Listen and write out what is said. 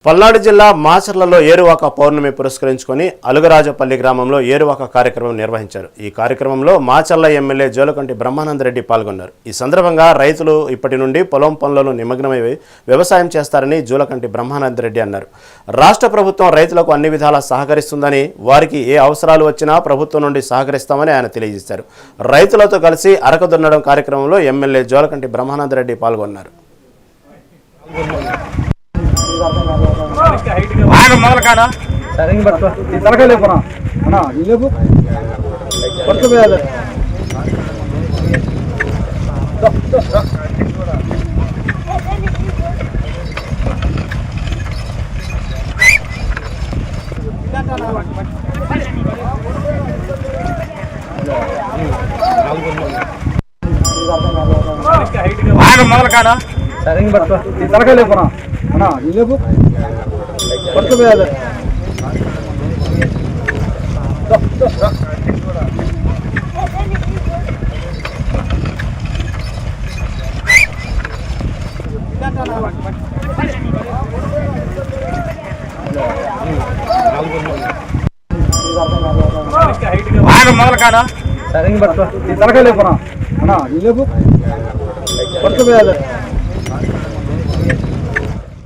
పల్నాడు జిల్లా మాచర్లలో ఏరువాక పౌర్ణమి పురస్కరించుకొని అలుగరాజపల్లి గ్రామంలో ఏరువాక కార్యక్రమం నిర్వహించారు. ఈ కార్యక్రమంలో మాచర్ల ఎమ్మెల్యే జోలకంటి బ్రహ్మానందరెడ్డి పాల్గొన్నారు. ఈ సందర్భంగా రైతులు ఇప్పటి నుండి పొలం పనులలో నిమగ్నమై వ్యవసాయం చేస్తారని జోలకంటి బ్రహ్మానందరెడ్డి అన్నారు. రాష్ట్ర ప్రభుత్వం రైతులకు అన్ని విధాలా సహకరిస్తుందని, వారికి ఏ అవసరాలు వచ్చినా ప్రభుత్వం నుండి సహకరిస్తామని ఆయన తెలియజేశారు. రైతులతో కలిసి అరక దున్నడం కార్యక్రమంలో ఎమ్మెల్యే జోలకంటి బ్రహ్మానందరెడ్డి పాల్గొన్నారు. సరే